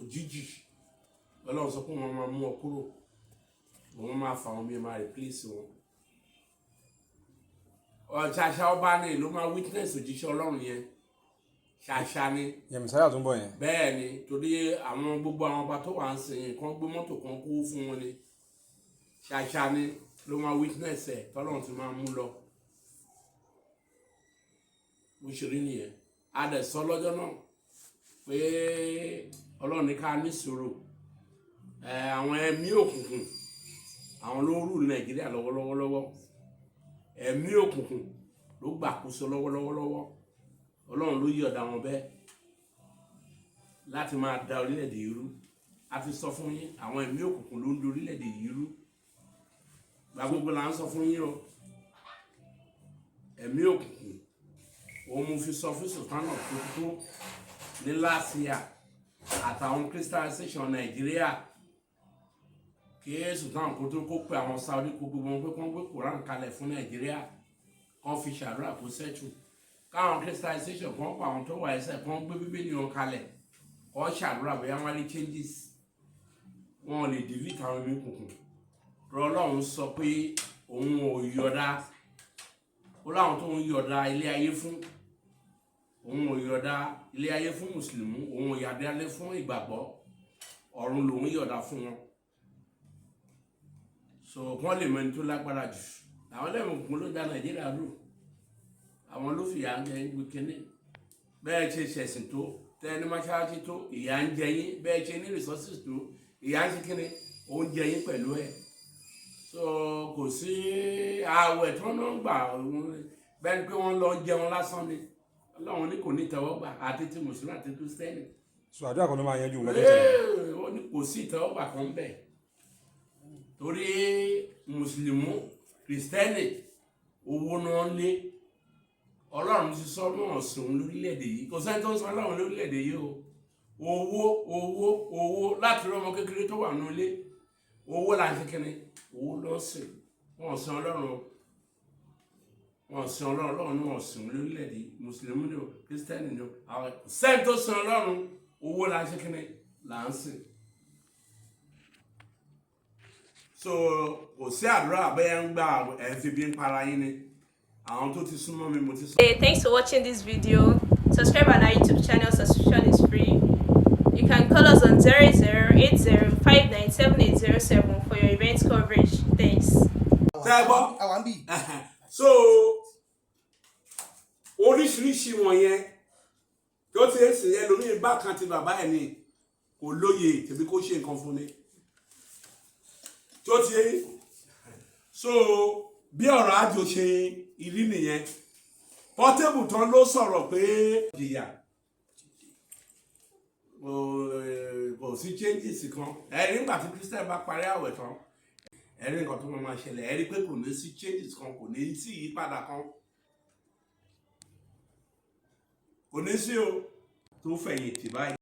òjijì Ọlọ́run sọ pé wọ́n máa mú ọ kúrò wọ́n máa fà wọ́n bí máa replace wọn ṣàṣà ọba ni ló máa witness òjíṣẹ́ Ọlọ́run yẹn ṣàṣà ni Mèsáyà tó ń bọ̀ yẹn bẹ́ẹ̀ ni torí àwọn gbogbo àwọn ọba tó wà ń sìn kan gbé mọ́tò kan kú fún wọn ni ṣàṣà ni ló máa witness ẹ̀ tọ́lọ́run ti máa mú lọ bó ṣe rí nìyẹn a dẹ̀ sọ lọ́jọ́ náà pé Ọlọ́run ní ká ní sùúrù àwọn ẹ̀mí òkùnkùn àwọn ló rú Nàìjíríà lọ́wọ́lọ́wọ́ ẹ̀mí òkùnkùn ló gbàkóso lọ́wọ́lọ́wọ́ Ọlọ́run ló yọ̀dá wọn bẹ́ẹ̀ láti máa da orílẹ̀-èdè yìí rú a ti sọ fún yín àwọn ẹ̀mí òkùnkùn ló ń da orílẹ̀-èdè yìí rú gba gbogbo là ń sọ fún yín o ẹ̀mí òkùnkùn òun mo fi sọ fún Sultan of Sokoto ní last year àtàwọn Christianization Nàìjíríà kí Sultan of Sokoto kó pe àwọn Saudi kó gbogbo wọn pé kó gbé Quran kalẹ̀ fún Nàìjíríà kó fi ṣàdúrà kó sẹ́tù káwọn Christianization kan pa àwọn tó wà ẹsẹ̀ kan gbé Bíbélì wọn kalẹ̀ kó ṣàdúrà bóyá wọn rí changes wọn lè delete àwọn ẹ̀mí òkùnkùn Ọlọ́run sọ pé òun ò yọ̀dá ó láwọn tó ń yọ̀dá ilé ayé fún òun ò yọ̀dá ilé ayé fún mùsùlùmí òun ò yọ̀dá ilé fún ìgbàgbọ́ ọ̀run lòun yọ̀dá fún wọn so wọ́n lè mẹ́ni tó lágbára jù àwọn lẹ́mọ̀kún ló dá Nàìjíríà lù àwọn ló fìyà ń jẹ gbé kínní bẹ́ẹ̀ ṣe ṣẹ̀sìn tó tẹ́ni mọ́ṣáláṣí tó ìyà ń jẹ yín bẹ́ẹ̀ ṣe ní resources tó ìyà ń ṣe kínní ó ń jẹ yín pẹ̀lú ẹ̀ so kò sí ààwẹ̀ tí wọ́n náà ń gbà bẹ́ẹ̀ ni pé wọ́n lọ jẹun lásán ni Ọlọ́run ní kò ní tẹ́wọ́gbà àti ti mùsùlùmí àti kristẹni so àdúrà kan ló máa yanjú nǹkan tó ṣẹlẹ̀ ó ní kò sí ìtẹ́wọ́gbà kan bẹ́ẹ̀ torí mùsùlùmí kristẹni owó náà lé Ọlọ́run ti sọ náà sùn lórílẹ̀-èdè yìí kò sẹ́ni tó ń sọ Ọlọ́run lórílẹ̀-èdè yìí o owó láti rọ́mọ kékeré tó wà nílé owó là ń ṣe kíni owó lọ́sìn wọn sin Ọlọ́run Ọlọ́run ní wọn sìn lórílẹ̀-èdè mùsùlùmí ni o kristẹni ni o àwọn sẹ́ni tó sin Ọlọ́run owó là ń ṣe kíni là ń sìn so kò sí àdúrà bẹ́ẹ̀ ń gbà ẹ̀ fi bí ń para yín ni àwọn tó ti súnmọ́ mi mo ti sọ. Hey, thanks for watching this video. Subscribe on our YouTube channel. Subscription is free. You can call us on 0080597807 for your event coverage. Thanks. So oríṣiríṣi wọ̀nyẹn tó ti ń sìn yẹn lómi bá kan ti bàbá ẹ̀ ni kò lóye tẹ̀bí kó ṣe nǹkan fún ni tó ti so bí ọ̀rọ̀ àjò ṣe ìrí nìyẹn Portable tán ló sọ̀rọ̀ pé jìyà kò sí changes kan ẹ̀rí nígbà tí Christian bá parí àwẹ̀ tán ẹ̀rí nǹkan tó máa ṣẹlẹ̀ ẹ̀rí pé kò ní sí changes kan kò ní sí ìyípadà kan kò ní sí o tó fẹ̀yìntì báyìí.